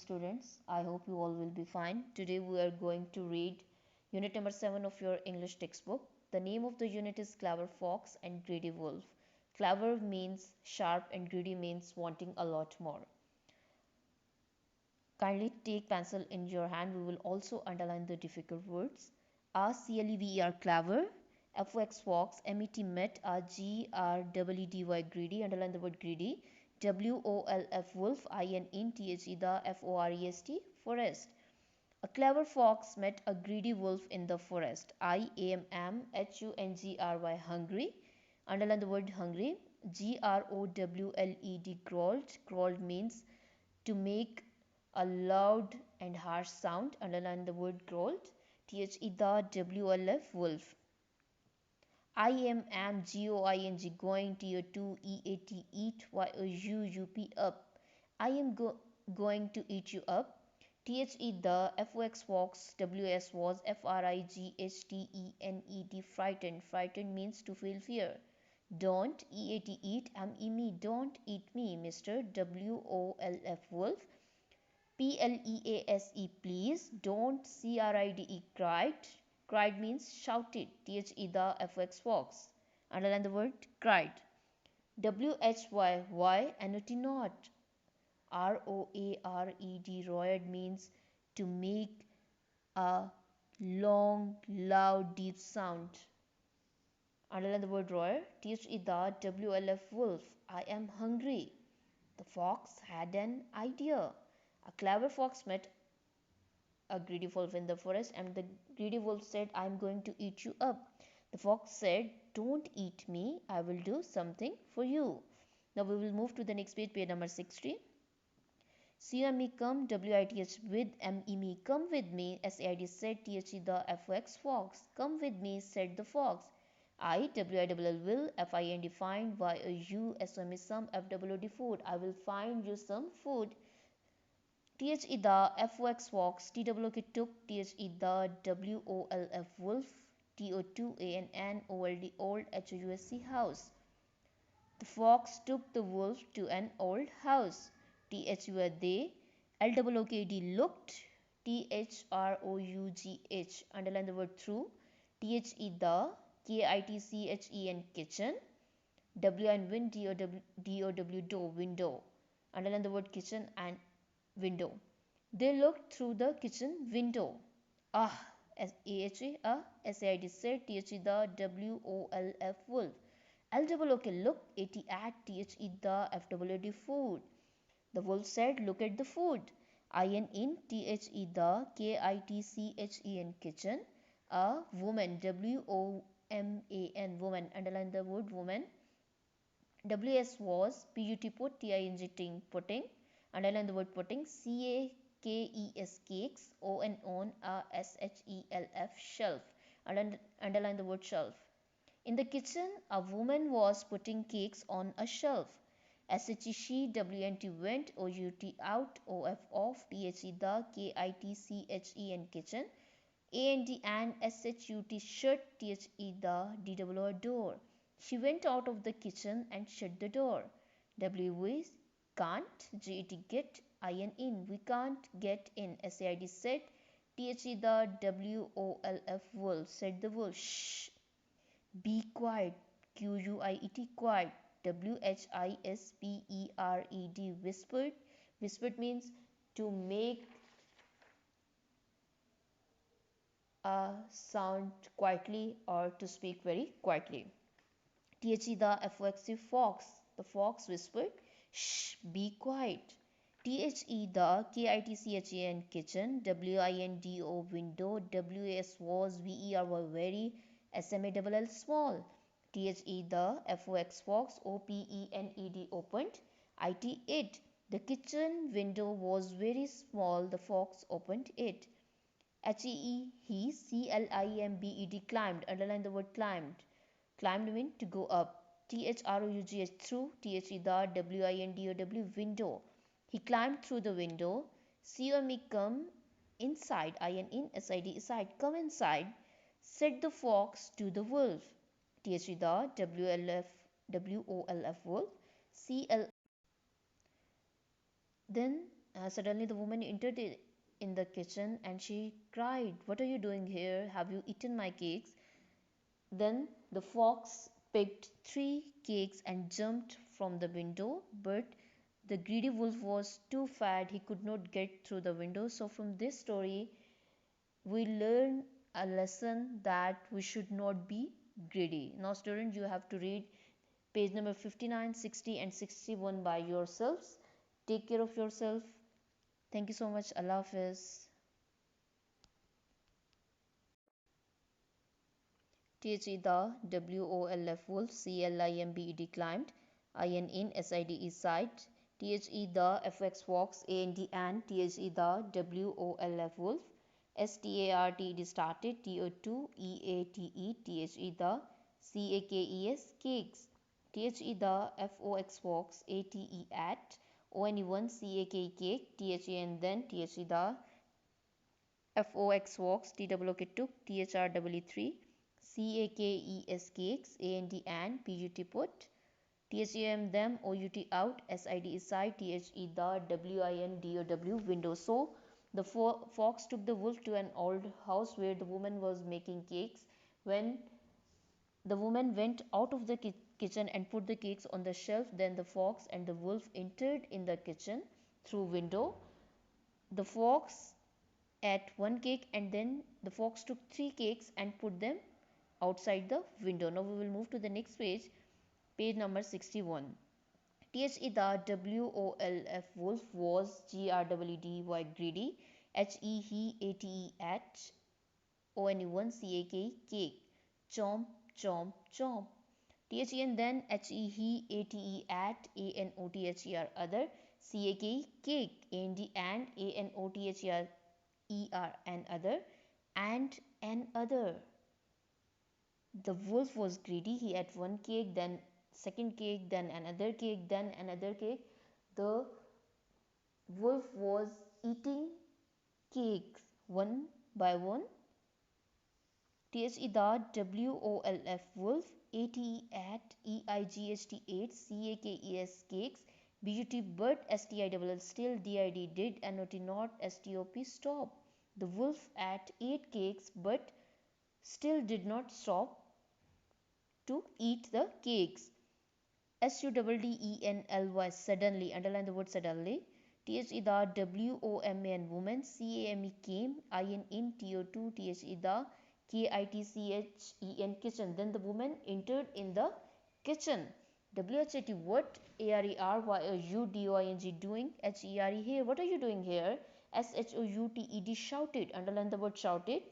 students. I hope you all will be fine. Today we are going to read unit number 7 of your English textbook. The name of the unit is Clever Fox and Greedy Wolf. Clever means sharp and greedy means wanting a lot more. Kindly take pencil in your hand. We will also underline the difficult words. CLEVER clever, FOX fox, MET met, GREEDY greedy, underline the word greedy, WOLF wolf, INTHE the FOREST forest. A clever fox met a greedy wolf in the forest. IAMMHUNGRY hungry, underline the word hungry, GROWLED growled means to make a loud and harsh sound, underline the word growled, THE the WLF wolf. IMAMGOING going, TO2 EAT eat, YOUUP up. I am going to eat you up. THE the FOX fox, WS was, FRIGHTENED frightened means to feel fear. Don't EAT eat, me don't eat me, Mr. WOLF wolf. PLEASE please, don't CRIDE cried. Cried means shouted. THE the FX fox. Underline the word cried. WHY not not. ROARED roared means to make a long, loud, deep sound. Underline the word roar. THE the WLF wolf. I am hungry. The fox had an idea. A clever fox met a greedy wolf in the forest, and the greedy wolf said, I am going to eat you up. The fox said, don't eat me, I will do something for you. Now we will move to the next page, page number 60. See me come, WITH with me, come with me, SAID said, THE the FOX fox, come with me, said the fox. WILL will, FIND find, YOU SOME some, FWD food, I will find you some food. THE the FOX fox, TWK took, THE the WOLF wolf, TO2 ANN old HOUSE house. The fox took the wolf to an old house. THU they, LOOKD looked, THROUGH, underline the word through, THE the, KITCHEN kitchen, W and win, DOW door, window, underline the word kitchen and window. They looked through the kitchen window. SAID said, THE the WOLF wolf. LOOK look, AT the FWD food. The wolf said, look at the food. THE the KITCHEN kitchen. A woman, WOMAN woman, underline the word woman. WS was, PUT put, TING putting, underline the word putting, CAKES cakes, on SHELF shelf, underline the word shelf. In the kitchen, a woman was putting cakes on a shelf. SHE she, WNT went, OUT out, OF off, THE the, KITCHEN kitchen, and SHUT shut, THE the, DWO door. She went out of the kitchen and shut the door. WV can't, GET get, in, we can't get in, SAID said, THE the WOLF wolf, said the wolf, shh, be quiet, QUIET quiet, WHISPERED whispered, whispered means to make a sound quietly or to speak very quietly. THE the FOX fox, the fox whispered, shh, be quiet. THE the KITCHEN kitchen, WINDO window, WS was, VER were very, SMALL small. THE the FOX fox, OPENED opened, IT it. The kitchen window was very small, the fox opened it. HEE he, CLIMBED climbed, underline the word climbed. Climbed means to go up. THROUGH through, THE the WINDOW window. He climbed through the window. See me come inside, in SID side, come inside, said the fox to the wolf. THE the WOLF wolf. CL. Then Suddenly, the woman entered in the kitchen and she cried, "What are you doing here? Have you eaten my cakes?" Then the fox picked three cakes and jumped from the window, but the greedy wolf was too fat, he could not get through the window. So, from this story, we learn a lesson that we should not be greedy. Now, students, you have to read page number 59, 60, and 61 by yourselves. Take care of yourself. Thank you so much. Allah Hafiz. The WOLF wolf, CLIMBED climbed, IN SIDE site, the FX fox, AND the WOLF wolf, START started, TO2 EATE, the CAKES cakes, the FOX fox, ATE at, ONE1 CAK cake, and then the FOX Vox, TWK took, THRW3, CAKES cakes, and PUT put, THEM them, OUT out, SID is side, THE the, WINDOW window. So the fox took the wolf to an old house where the woman was making cakes. When the woman went out of the kitchen and put the cakes on the shelf, then the fox and the wolf entered in the kitchen through window. The fox ate one cake and then the fox took three cakes and put them outside the window. Now we will move to the next page, page number 61. The WOLF wolf was GRWDY greedy, HE ATE at ONE1 CAK cake, chomp chomp chomp. THEN then HE ATE at ANOTHER other, CAK cake, and ANOTHER and other, and an other. The wolf was greedy. He ate one cake, then second cake, then another cake, then another cake. The wolf was eating cakes one by one. The WOLF wolf, ATE at EIGHT8 CAKES cakes, BUT but STILL still DID did and not STOP stop. The wolf ate 8 cakes but still did not stop to eat the cakes. SUDDENLY, suddenly, underline the word suddenly. THE the WOMAN woman, CAME came, IN in, TO2, THE the KITCHEN kitchen. Then the woman entered in the kitchen. WHAT what? ARERYOUDOING doing. HERE here. What are you doing here? SHOUTED shouted. Underline the word shouted.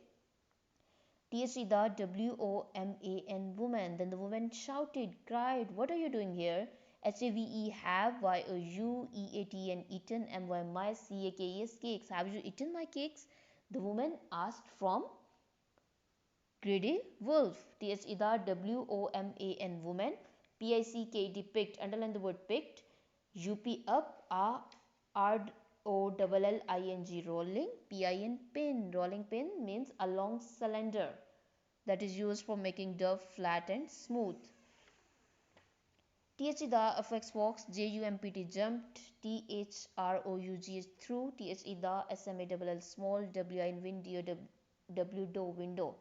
THE the WOMAN woman. Then the woman shouted, cried, "What are you doing here?" HAVE have, YOUEATN eaten, MY my CAKES cakes. Have you eaten my cakes? The woman asked from greedy wolf. THE the WOMAN woman. PICKED picked. Underline the word picked. UP up. ROLLING rolling. PIN pin. Rolling pin means a long cylinder that is used for making dough flat and smooth. The FX fox, JUMPT jumped, THROUGH through, the SMALL small, WIN window window.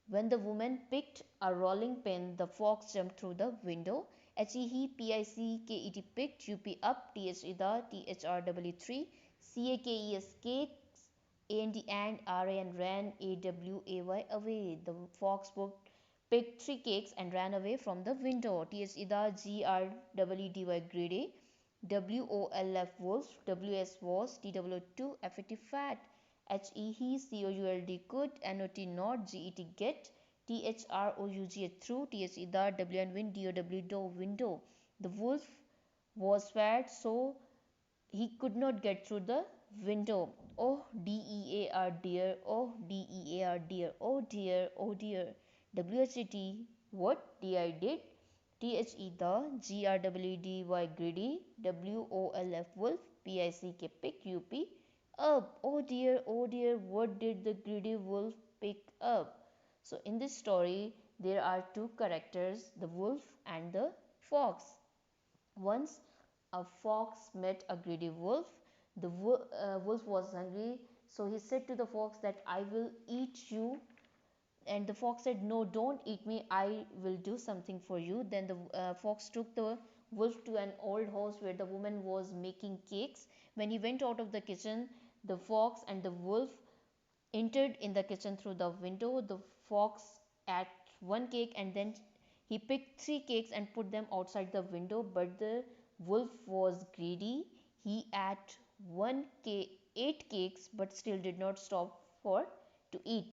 When the woman picked a rolling pin, the fox jumped through the window. HEPICKET picked, UP up, the THRW3, CAKES cakes, and RA and ran, AWAY away. The fox picked three cakes and ran away from the window. THE the GRWDY greedy, WOLF wolf, WS was, TW2 FAT fat, HE COULD could, NOT not, GET get, THROUGH through, THE the WN win, DOW do window. The wolf was fat, so he could not get through the window. Oh DEAR dear, oh DEAR dear, oh dear, oh dear. WHAT what DI did. THE the GRWDY greedy, WOLF wolf, PICK pick, UP up. Oh dear, what did the greedy wolf pick up? So in this story there are two characters, the wolf and the fox. Once a fox met a greedy wolf. The wolf was hungry, so he said to the fox that I will eat you. And the fox said, no, don't eat me, I will do something for you. Then the fox took the wolf to an old house where the woman was making cakes. When he went out of the kitchen, the fox and the wolf entered in the kitchen through the window. The fox ate one cake and then he picked three cakes and put them outside the window. But the wolf was greedy. He ate one cake, eight cakes, but still did not stop for to eat.